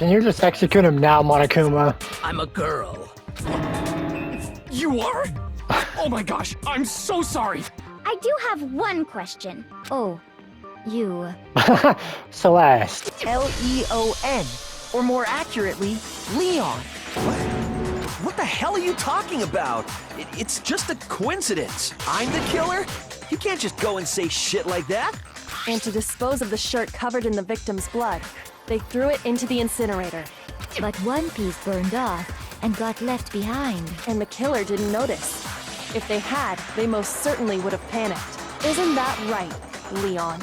Can you just execute him now, Monokuma? I'm a girl. You are? Oh my gosh, I'm so sorry. I do have one question. Oh, you. Celeste. Leon, or more accurately, Leon. What the hell are you talking about? It's just a coincidence. I'm the killer? You can't just go and say shit like that. And to dispose of the shirt covered in the victim's blood, they threw it into the incinerator. But one piece burned off and got left behind. And the killer didn't notice. If they had, they most certainly would have panicked. Isn't that right, Leon?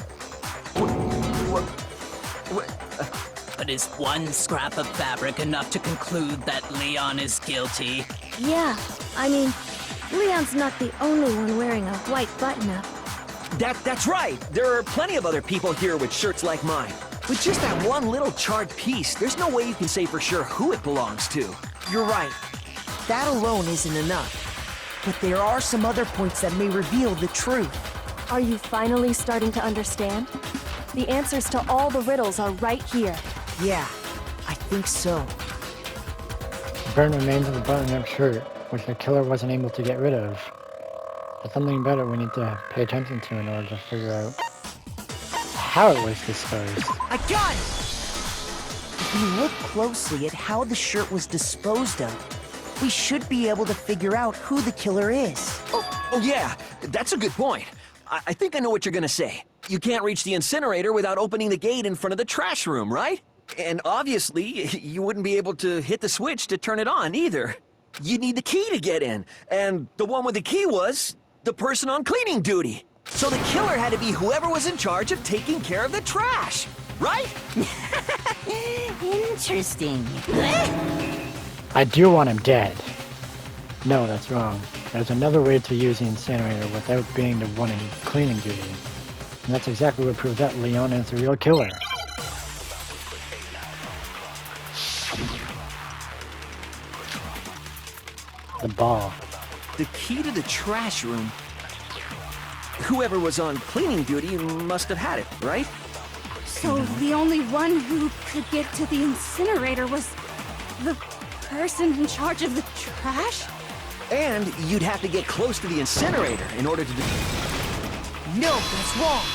But is one scrap of fabric enough to conclude that Leon is guilty? Yeah, I mean, Leon's not the only one wearing a white button-up. That's right. There are plenty of other people here with shirts like mine. With just that one little charred piece, there's no way you can say for sure who it belongs to. You're right. That alone isn't enough. But there are some other points that may reveal the truth. Are you finally starting to understand? The answers to all the riddles are right here. Yeah, I think so. The burn remains of the button-up shirt, which the killer wasn't able to get rid of. There's something better we need to pay attention to in order to figure out how it was disposed. I got it! If we look closely at how the shirt was disposed of, we should be able to figure out who the killer is. Oh yeah, that's a good point. I think I know what you're gonna say. You can't reach the incinerator without opening the gate in front of the trash room, right? And obviously, you wouldn't be able to hit the switch to turn it on either. You'd need the key to get in, and the one with the key was the person on cleaning duty. So the killer had to be whoever was in charge of taking care of the trash, right? Interesting. I do want him dead. No, that's wrong. There's another way to use the incinerator without being the one in cleaning duty. And that's exactly what proves that Leon is the real killer. The ball. The key to the trash room. Whoever was on cleaning duty must have had it, right? So the only one who could get to the incinerator was the person in charge of the trash? And you'd have to get close to the incinerator in order to do... No, that's wrong.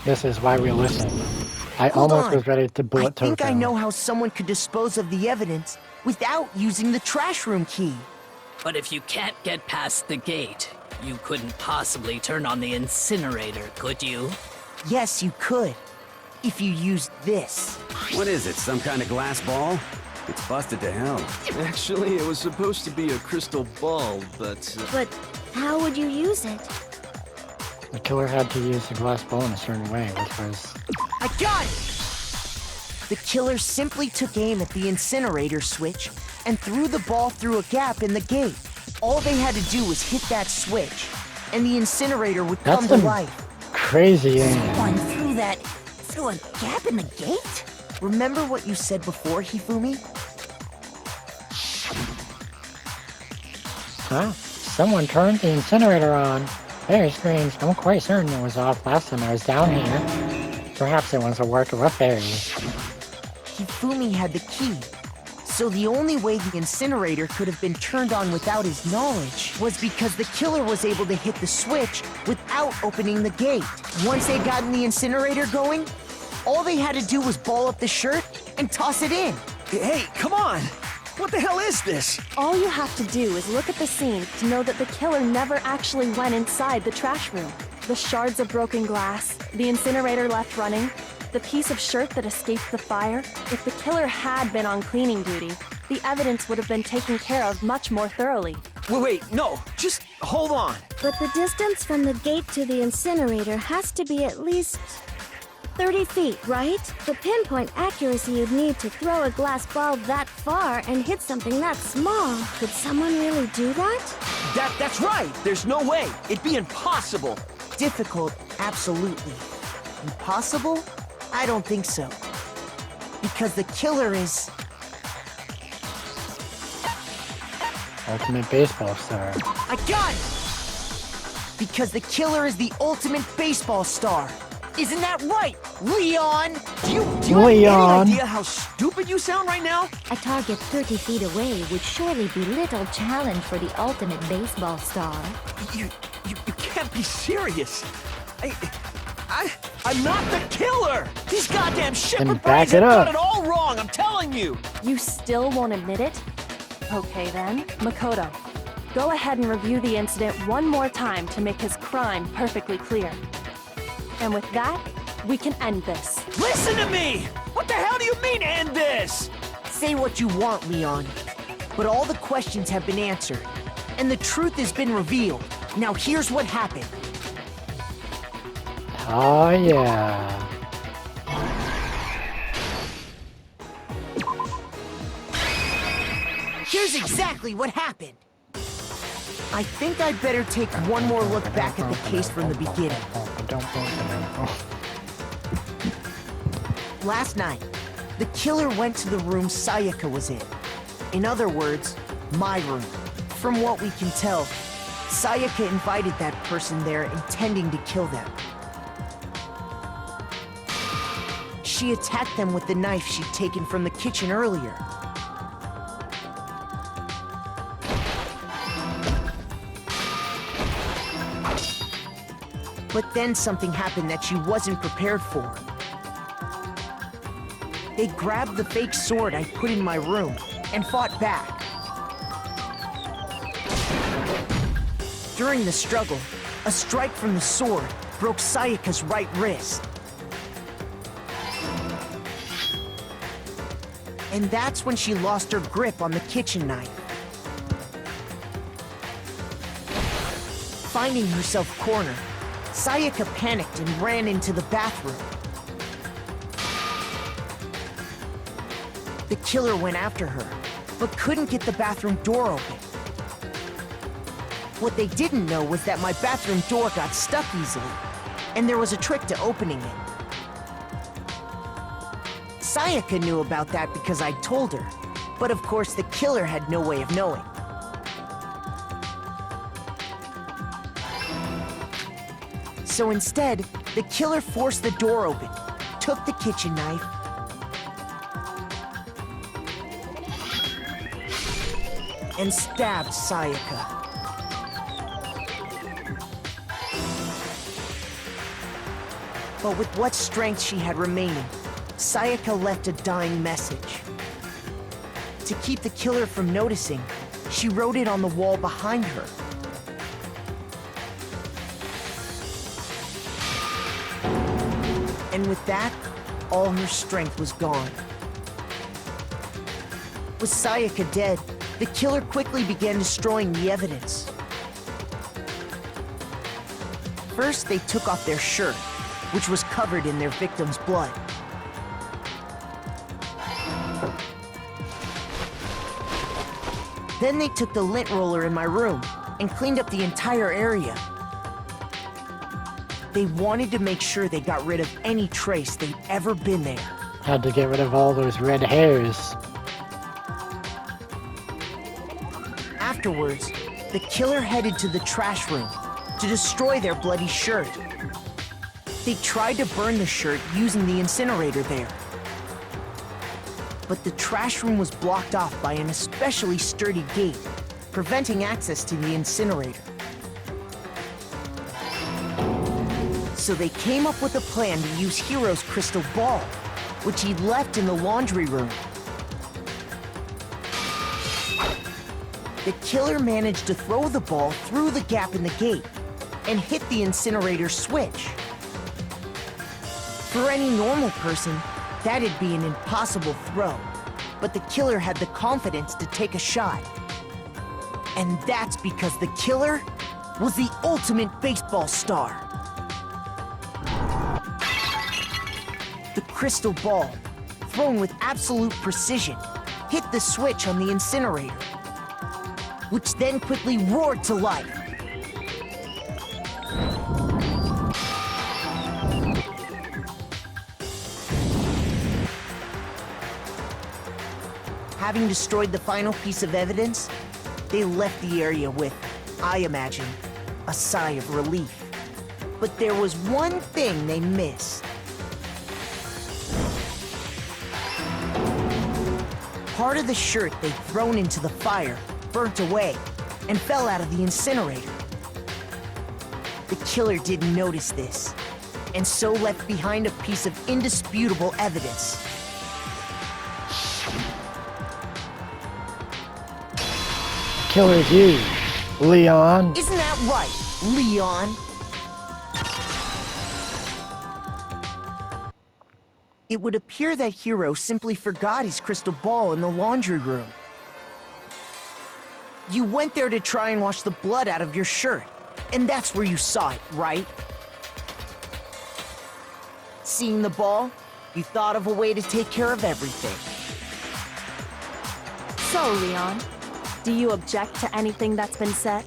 This is why we listen. I Hold almost on. was ready to bullet I think I Toko. know how someone could dispose of the evidence without using the trash room key. But if you can't get past the gate, you couldn't possibly turn on the incinerator, could you? Yes, you could. If you used this. What is it, some kind of glass ball? It's busted to hell. Actually, it was supposed to be a crystal ball, but... But how would you use it? The killer had to use the glass ball in a certain way, which was... I got it! The killer simply took aim at the incinerator switch and threw the ball through a gap in the gate. All they had to do was hit that switch, and the incinerator would come to life. Crazy aim. Someone threw a gap in the gate? Remember what you said before, Hifumi? Huh? Someone turned the incinerator on. Very strange. I'm quite certain it was off last time I was down here. Perhaps it was a work of a fairy. Hifumi had the key, so the only way the incinerator could have been turned on without his knowledge was because the killer was able to hit the switch without opening the gate. Once they got the incinerator going, all they had to do was ball up the shirt and toss it in. Hey, come on! What the hell is this? All you have to do is look at the scene to know that the killer never actually went inside the trash room. The shards of broken glass, the incinerator left running, the piece of shirt that escaped the fire. If the killer had been on cleaning duty, the evidence would have been taken care of much more thoroughly. Wait, no, just hold on. But the distance from the gate to the incinerator has to be at least 30 feet, right? The pinpoint accuracy you'd need to throw a glass ball that far and hit something that small. Could someone really do that? That's right. There's no way. It'd be impossible. Difficult, absolutely. Impossible? I don't think so. Because the killer is... Ultimate baseball star. I got it! Because the killer is the ultimate baseball star. Isn't that right, Leon? Do you have Leon. any idea how stupid you sound right now? A target 30 feet away would surely be little challenge for the ultimate baseball star. You can't be serious. I'm not the killer! These goddamn shipper Then back brains it have up. got it all wrong, I'm telling you! You still won't admit it? Okay then, Makoto. Go ahead and review the incident one more time to make his crime perfectly clear. And with that, we can end this. Listen to me! What the hell do you mean, end this? Say what you want, Leon. But all the questions have been answered, and the truth has been revealed. Now here's what happened. Oh yeah. Here's exactly what happened. I think I'd better take one more look back at the case from the beginning. Last night, the killer went to the room Sayaka was in. In other words, my room. From what we can tell, Sayaka invited that person there intending to kill them. She attacked them with the knife she'd taken from the kitchen earlier. But then something happened that she wasn't prepared for. They grabbed the fake sword I put in my room and fought back. During the struggle, a strike from the sword broke Sayaka's right wrist. And that's when she lost her grip on the kitchen knife. Finding herself cornered, Sayaka panicked and ran into the bathroom. The killer went after her, but couldn't get the bathroom door open. What they didn't know was that my bathroom door got stuck easily, and there was a trick to opening it. Sayaka knew about that because I'd told her, but of course the killer had no way of knowing. So instead, the killer forced the door open, took the kitchen knife, and stabbed Sayaka. But with what strength she had remaining, Sayaka left a dying message. To keep the killer from noticing, she wrote it on the wall behind her. And with that, all her strength was gone. With Sayaka dead, the killer quickly began destroying the evidence. First, they took off their shirt, which was covered in their victim's blood. Then they took the lint roller in my room and cleaned up the entire area. They wanted to make sure they got rid of any trace they'd ever been there. Had to get rid of all those red hairs. Afterwards, the killer headed to the trash room to destroy their bloody shirt. They tried to burn the shirt using the incinerator there. But the trash room was blocked off by an especially sturdy gate, preventing access to the incinerator. So they came up with a plan to use Hiro's crystal ball, which he'd left in the laundry room. The killer managed to throw the ball through the gap in the gate and hit the incinerator switch. For any normal person, that'd be an impossible throw, but the killer had the confidence to take a shot. And that's because the killer was the ultimate baseball star. The crystal ball, thrown with absolute precision, hit the switch on the incinerator, which then quickly roared to life. Having destroyed the final piece of evidence, they left the area with, I imagine, a sigh of relief. But there was one thing they missed. Part of the shirt they'd thrown into the fire burnt away and fell out of the incinerator. The killer didn't notice this, and so left behind a piece of indisputable evidence. Killer's you, Leon. Isn't that right, Leon? It would appear that Hero simply forgot his crystal ball in the laundry room. You went there to try and wash the blood out of your shirt, and that's where you saw it, right? Seeing the ball, you thought of a way to take care of everything. So, Leon, do you object to anything that's been said?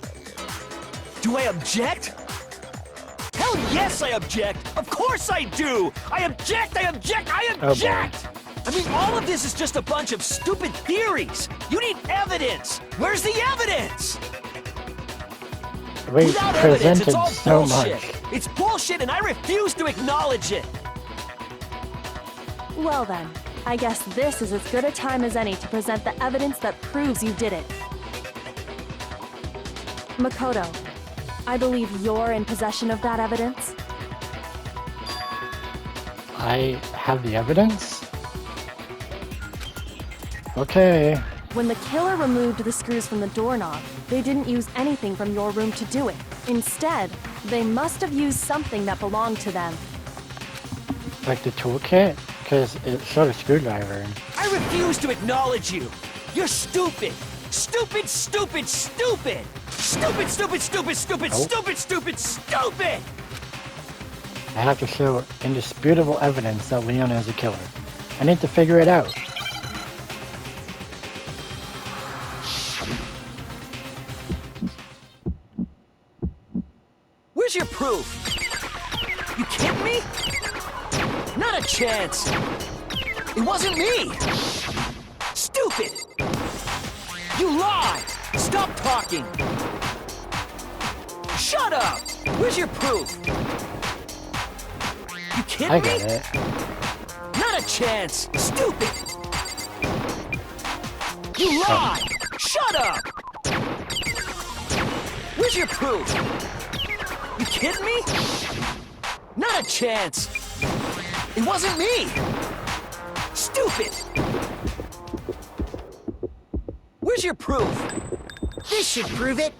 Do I object? Hell yes, I object! Of course I do! I object! I object! I object! I mean, all of this is just a bunch of stupid theories! You need evidence! Where's the evidence? We Without evidence, presented it's all so bullshit! much. It's bullshit and I refuse to acknowledge it! Well then, I guess this is as good a time as any to present the evidence that proves you did it. Makoto, I believe you're in possession of that evidence. I have the evidence? Okay. When the killer removed the screws from the doorknob, they didn't use anything from your room to do it. Instead, they must have used something that belonged to them. Like the toolkit? Because it showed a screwdriver. I refuse to acknowledge you! You're stupid! Stupid, stupid, stupid! Stupid, stupid, stupid, stupid, Oh. stupid, stupid, stupid! I have to show indisputable evidence that Leon is a killer. I need to figure it out. Where's your proof? You kidding me? Not a chance! It wasn't me! Stupid! You lied! Stop talking! Shut up! Where's your proof? You kidding I me? get it. Not a chance! Stupid! You lied! Shut up! Where's your proof? You kidding me? Not a chance! It wasn't me! Stupid! Where's your proof? This should prove it.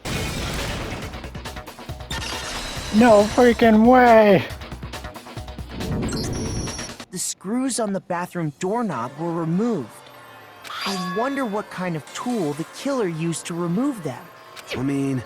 No freaking way! The screws on the bathroom doorknob were removed. I wonder what kind of tool the killer used to remove them. I mean,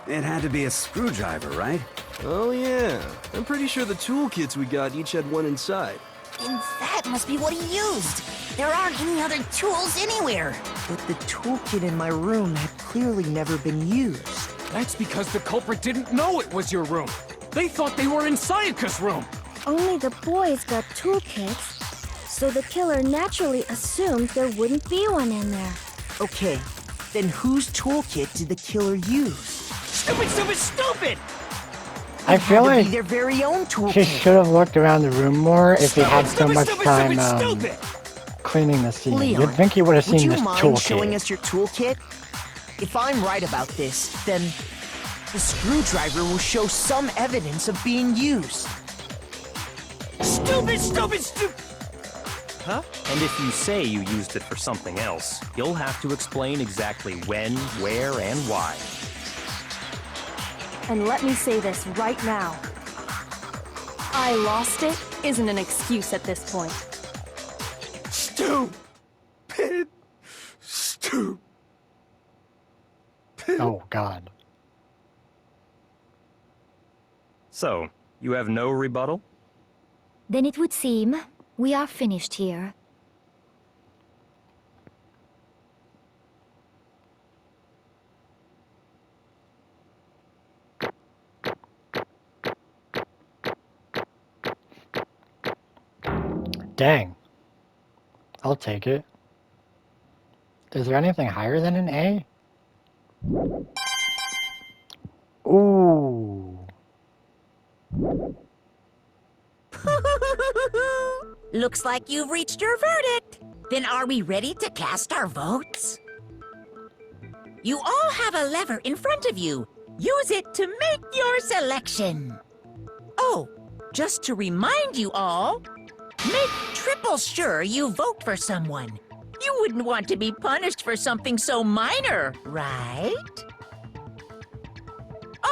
it had to be a screwdriver, right? Oh yeah, I'm pretty sure the toolkits we got each had one inside. And that must be what he used. There aren't any other tools anywhere. But the toolkit in my room had clearly never been used. That's because the culprit didn't know it was your room. They thought they were in Sayaka's room. Only the boys got toolkits, so the killer naturally assumed there wouldn't be one in there. Okay, then whose toolkit did the killer use? Stupid, stupid, stupid! I feel It had to like be their very own he toolkit. should have looked around the room more if he had so Stupid, much stupid, time stupid, stupid! cleaning the scene. Leon, You'd think he would have would seen you this mind showing toolkit. us your toolkit? If I'm right about this, then the screwdriver will show some evidence of being used. Stupid, stupid, stupid! And if you say you used it for something else, you'll have to explain exactly when, where, and why. And let me say this right now. I lost it isn't an excuse at this point. Stupid. Stupid. Oh god. So, you have no rebuttal? Then it would seem we are finished here. Dang. I'll take it. Is there anything higher than an A? Ooh. Looks like you've reached your verdict. Then are we ready to cast our votes? You all have a lever in front of you. Use it to make your selection. Oh, just to remind you all, make triple sure you vote for someone. You wouldn't want to be punished for something so minor, right?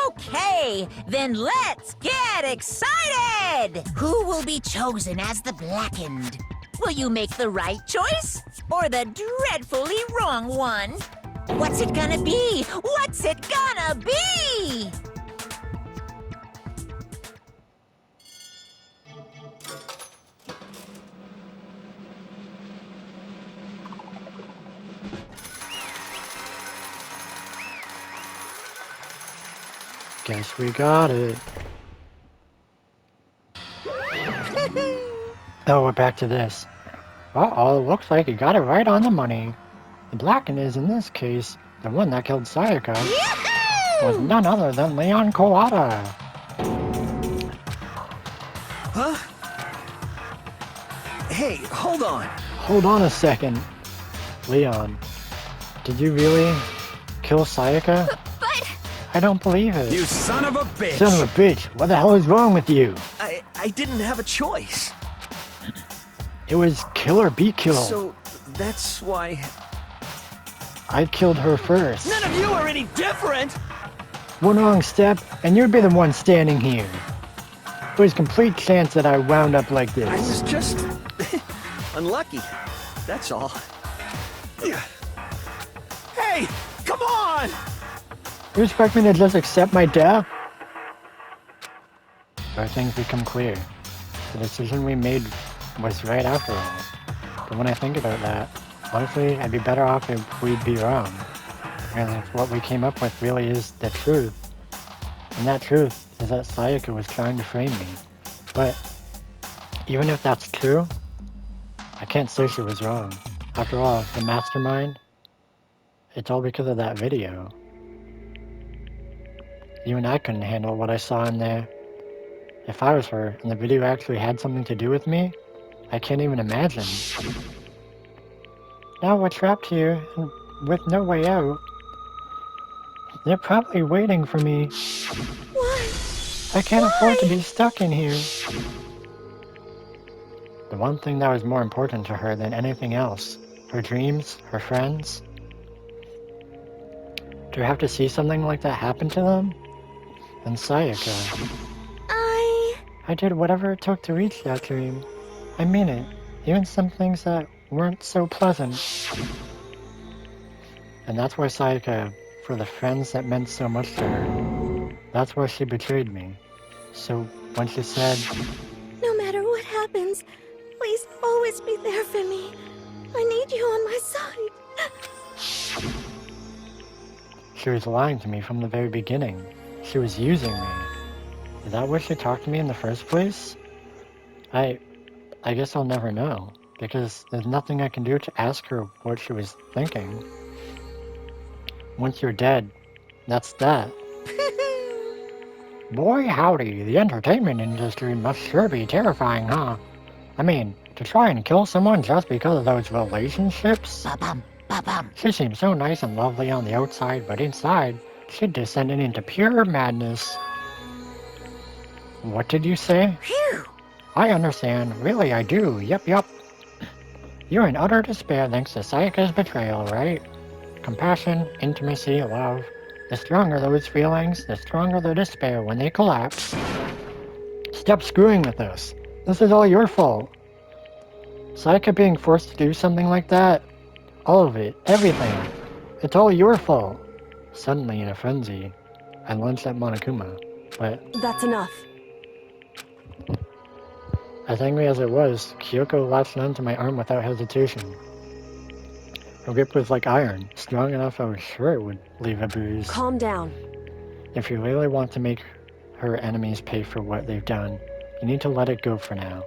Okay, then let's get excited! Who will be chosen as the Blackened? Will you make the right choice or the dreadfully wrong one? What's it gonna be? What's it gonna be? Guess we got it. Oh, we're back to this. Uh-oh, looks like you got it right on the money. The Blackened is, in this case, the one that killed Sayaka. Was none other than Leon Kawada. Huh? Hey, hold on. Hold on a second. Leon, did you really kill Sayaka? I don't believe it. You son of a bitch! Son of a bitch, what the hell is wrong with you? I didn't have a choice. It was kill or be killed. So, that's why... I killed her first. None of you are any different! One wrong step, and you'd be the one standing here. It was complete chance that I wound up like this. I was just... unlucky. That's all. Hey! Come on! You expect me to just accept my death? But things become clear. The decision we made was right after all. But when I think about that, honestly, I'd be better off if we'd be wrong. And if what we came up with really is the truth. And that truth is that Sayaka was trying to frame me. But even if that's true, I can't say she was wrong. After all, the mastermind, it's all because of that video. Even I couldn't handle what I saw in there. If I was her, and the video actually had something to do with me, I can't even imagine. Now we're trapped here, and with no way out. They're probably waiting for me. What? I can't afford to be stuck in here. The one thing that was more important to her than anything else, her dreams, her friends. Do I have to see something like that happen to them? And Sayaka. I did whatever it took to reach that dream. I mean it. Even some things that weren't so pleasant. And that's why Sayaka, for the friends that meant so much to her, that's why she betrayed me. So when she said, No matter what happens, please always be there for me. I need you on my side. she was lying to me from the very beginning. She was using me. Is that why she talked to me in the first place? I guess I'll never know, because there's nothing I can do to ask her what she was thinking. Once you're dead, that's that. Boy howdy, the entertainment industry must sure be terrifying, huh? I mean, to try and kill someone just because of those relationships? Ba-bum, ba-bum. She seems so nice and lovely on the outside, but inside, she'd descended into pure madness. What did you say? Phew! I understand. Really, I do. Yup. You're in utter despair thanks to Sayaka's betrayal, right? Compassion, intimacy, love. The stronger those feelings, the stronger the despair when they collapse. Stop screwing with us. This is all your fault. Sayaka being forced to do something like that? All of it. Everything. It's all your fault. Suddenly, in a frenzy, I lunged at Monokuma, but... That's enough. As angry as it was, Kyoko latched onto my arm without hesitation. Her grip was like iron, strong enough I was sure it would leave a bruise. Calm down. If you really want to make her enemies pay for what they've done, you need to let it go for now.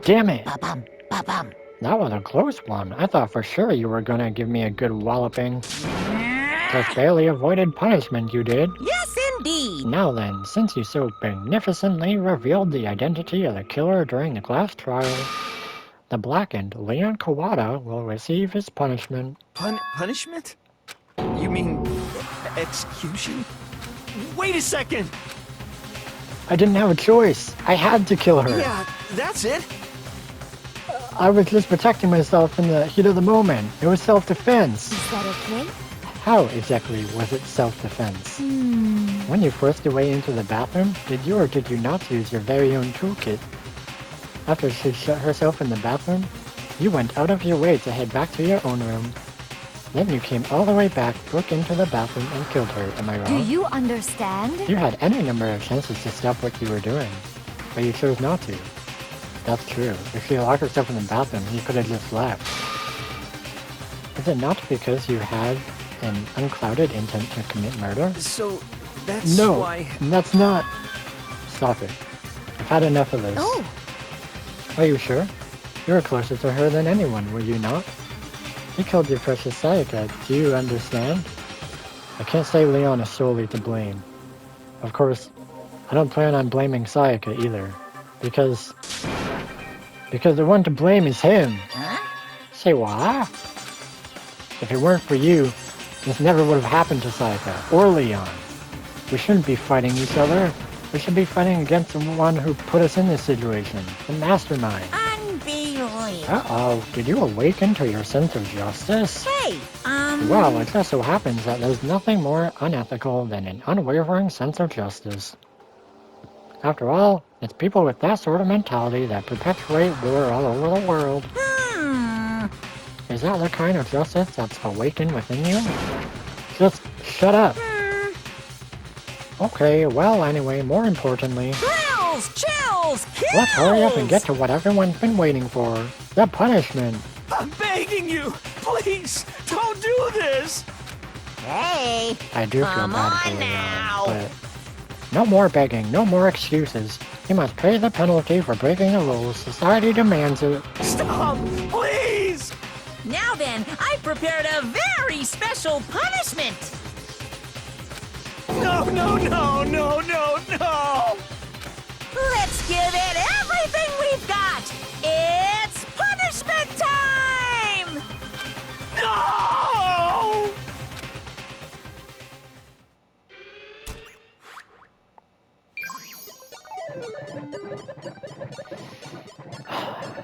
Damn it! Ba-bum, ba-bum. That was a close one. I thought for sure you were gonna give me a good walloping. Just barely avoided punishment, you did. Yes, Indeed. Now then, since you so magnificently revealed the identity of the killer during the glass trial, the blackened Leon Kawada will receive his punishment. Punishment? You mean execution? Wait a second! I didn't have a choice. I had to kill her. Yeah, that's it. I was just protecting myself in the heat of the moment. It was self-defense. Is that okay? How exactly was it self-defense? When you forced your way into the bathroom, did you or did you not use your very own toolkit? After she shut herself in the bathroom, you went out of your way to head back to your own room. Then you came all the way back, broke into the bathroom, and killed her, am I wrong? Do you understand? You had any number of chances to stop what you were doing, but you chose not to. That's true. If she locked herself in the bathroom, you could have just left. Is it not because you had an unclouded intent to commit murder? So, that's No, why... that's not... Stop it. I've had enough of this. Oh, Are you sure? You were closer to her than anyone, were you not? You killed your precious Sayaka, do you understand? I can't say Leon is solely to blame. Of course, I don't plan on blaming Sayaka either. Because the one to blame is him. Huh? Say what? If it weren't for you, this never would have happened to Sayaka, or Leon. We shouldn't be fighting each other. We should be fighting against the one who put us in this situation, the mastermind. Unbelievable. Uh-oh, did you awaken to your sense of justice? Hey, Well, it just so happens that there's nothing more unethical than an unwavering sense of justice. After all, it's people with that sort of mentality that perpetuate war all over the world. Is that the kind of justice that's awakened within you? Just shut up. Okay, well anyway, more importantly, Thrills, chills, kills! let's hurry up and get to what everyone's been waiting for. The punishment. I'm begging you! Please, don't do this! Hey, I do feel come bad for on Leon, now. but no more begging, no more excuses. He must pay the penalty for breaking the rules. Society demands it. Stop! Please! Now then, I've prepared a very special punishment. No, no, no, no, no, no! Let's give it everything we've got. It's punishment time! No!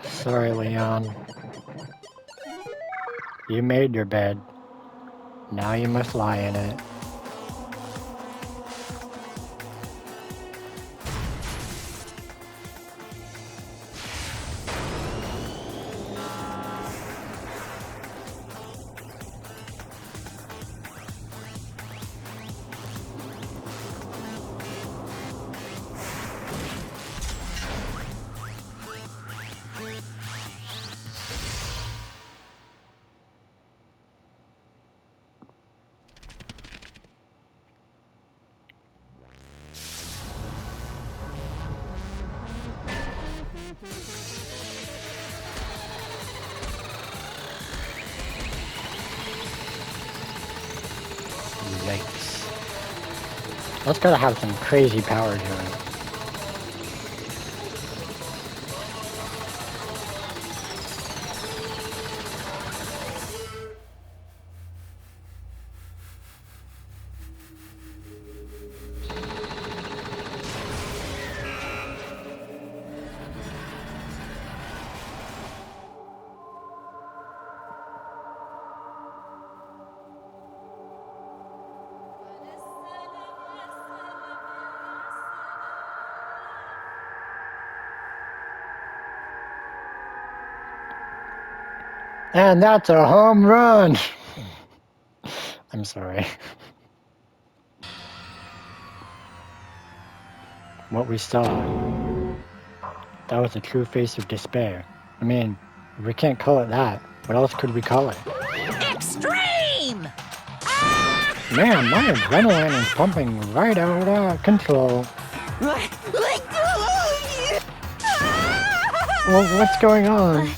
Sorry, Leon. You made your bed. Now you must lie in it. Yikes. That's gotta have some crazy power to it. And that's a home run! I'm sorry. What we saw, that was a true face of despair. I mean, if we can't call it that, what else could we call it? Extreme! Man, my adrenaline is pumping right out of control. Well, what's going on?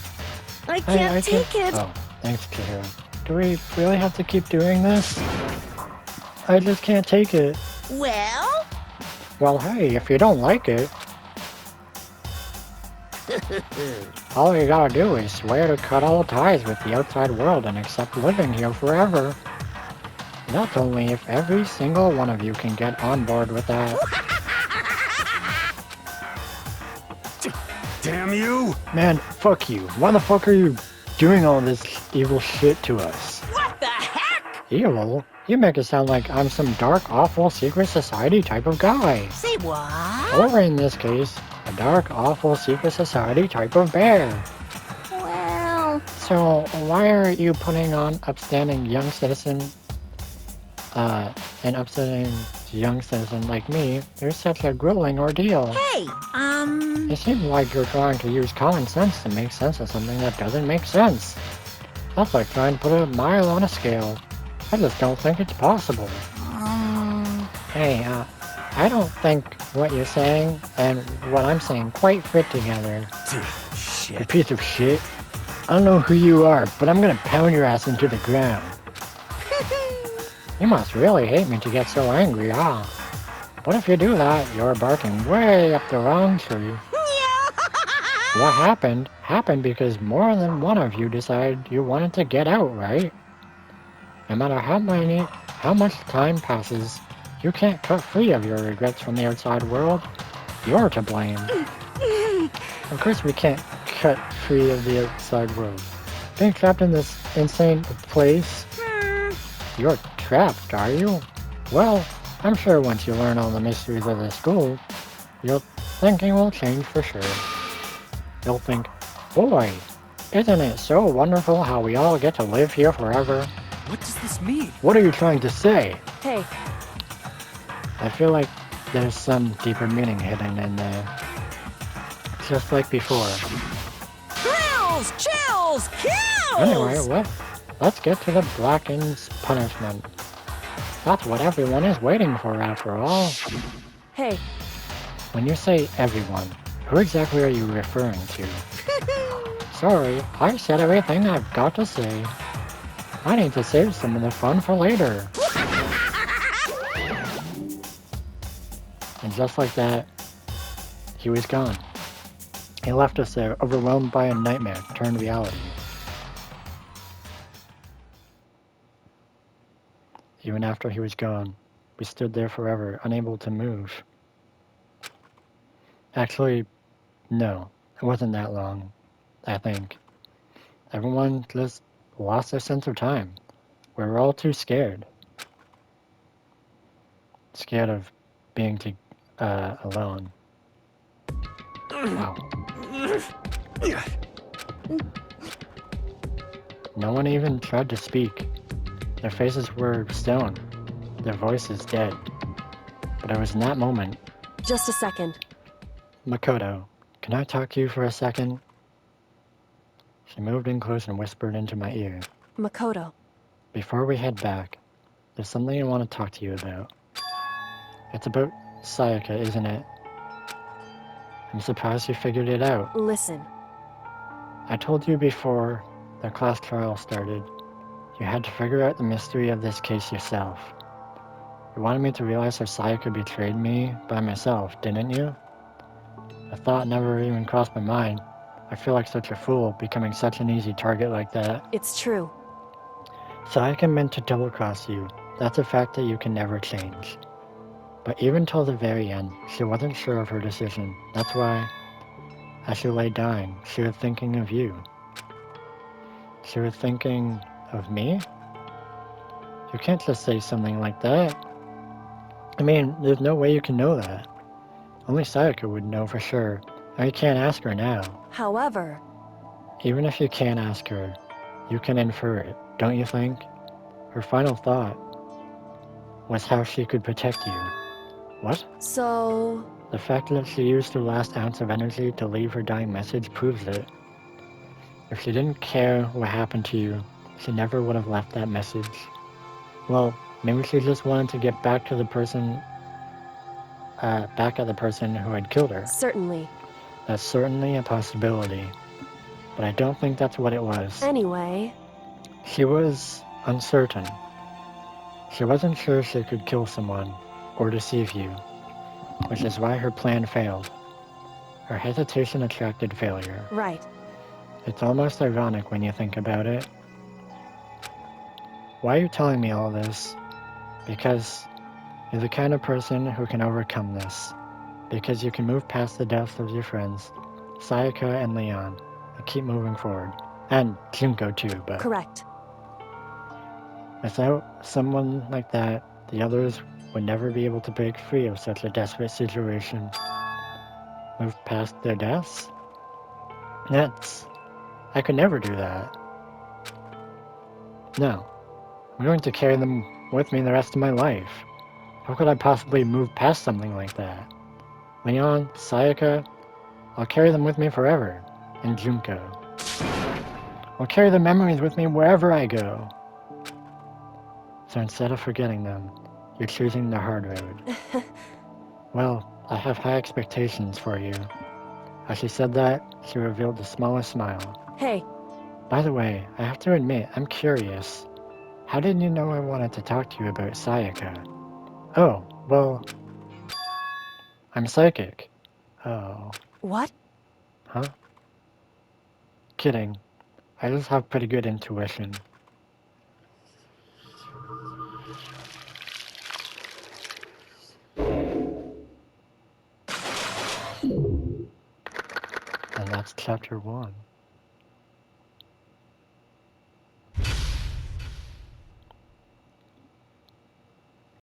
I can't take it. Oh, thanks, Chihiro. Do we really have to keep doing this? I just can't take it. Well? Well, hey, if you don't like it, all you gotta do is swear to cut all ties with the outside world and accept living here forever. That's only if every single one of you can get on board with that. Damn you! Man, fuck you. Why the fuck are you doing all this evil shit to us? What the heck? Evil? You make it sound like I'm some dark, awful, secret society type of guy. Say what? Or in this case, a dark, awful, secret society type of bear. Well... So, why are you putting on upstanding young citizen, an upstanding young citizen like me through such a grueling ordeal? Hey, It seems like you're trying to use common sense to make sense of something that doesn't make sense. That's like trying to put a mile on a scale. I just don't think it's possible. Hey, I don't think what you're saying and what I'm saying quite fit together. Dude, You shit. piece of shit. I don't know who you are, but I'm gonna pound your ass into the ground. You must really hate me to get so angry, huh? But if you do that, you're barking way up the wrong tree. What happened because more than one of you decided you wanted to get out, right? No matter how much time passes, you can't cut free of your regrets from the outside world. You're to blame. Of course we can't cut free of the outside world. Being trapped in this insane place? You're trapped, are you? Well, I'm sure once you learn all the mysteries of the school, your thinking will change for sure. You'll think, boy, isn't it so wonderful how we all get to live here forever? What does this mean? What are you trying to say? Hey, I feel like there's some deeper meaning hidden in there. Just like before. Thrills, chills, kills! Anyway, let's get to the Blackened's punishment. That's what everyone is waiting for after all. hey, When you say everyone, who exactly are you referring to? Sorry, I said everything I've got to say. I need to save some of the fun for later. And just like that, he was gone. He left us there, overwhelmed by a nightmare turned reality. Even after he was gone, we stood there forever, unable to move. Actually, no, it wasn't that long, I think. Everyone just lost their sense of time. We were all too scared. Scared of being alone. Wow. No one even tried to speak. Their faces were stone, their voices dead. But it was in that moment. just a second. Makoto, can I talk to you for a second? She moved in close and whispered into my ear. Makoto. Before we head back, there's something I want to talk to you about. It's about Sayaka, isn't it? I'm surprised you figured it out. Listen. I told you before the class trial started, you had to figure out the mystery of this case yourself. You wanted me to realize how Sayaka betrayed me by myself, didn't you? The thought never even crossed my mind. I feel like such a fool, becoming such an easy target like that. It's true. Sayaka meant to double-cross you. That's a fact that you can never change. But even till the very end, she wasn't sure of her decision. That's why, as she lay dying, she was thinking of you. She was thinking of me? You can't just say something like that. I mean, there's no way you can know that. Only Sayaka would know for sure, and you can't ask her now. However, Even if you can't ask her, you can infer it, don't you think? Her final thought was how she could protect you. What? so... The fact that she used her last ounce of energy to leave her dying message proves it. If she didn't care what happened to you, she never would have left that message. Well, maybe she just wanted to get back to the person, back at the person who had killed her. Certainly. That's certainly a possibility. But I don't think that's what it was. Anyway, She was uncertain. She wasn't sure she could kill someone, or deceive you, which is why her plan failed. Her hesitation attracted failure. Right. It's almost ironic when you think about it. Why are you telling me all this? Because you're the kind of person who can overcome this. Because you can move past the deaths of your friends, Sayaka and Leon, and keep moving forward. And Junko too, but Correct. without someone like that, the others would never be able to break free of such a desperate situation. Move past their deaths? I could never do that. No. I'm going to carry them with me the rest of my life. How could I possibly move past something like that? Leon, Sayaka, I'll carry them with me forever. And Junko. I'll carry the memories with me wherever I go. So instead of forgetting them, you're choosing the hard road. Well, I have high expectations for you. As she said that, she revealed the smallest smile. Hey. By the way, I have to admit, I'm curious. How did you know I wanted to talk to you about Sayaka? Oh, well... I'm psychic. Oh. What? Huh? Kidding. I just have pretty good intuition. And that's chapter 1.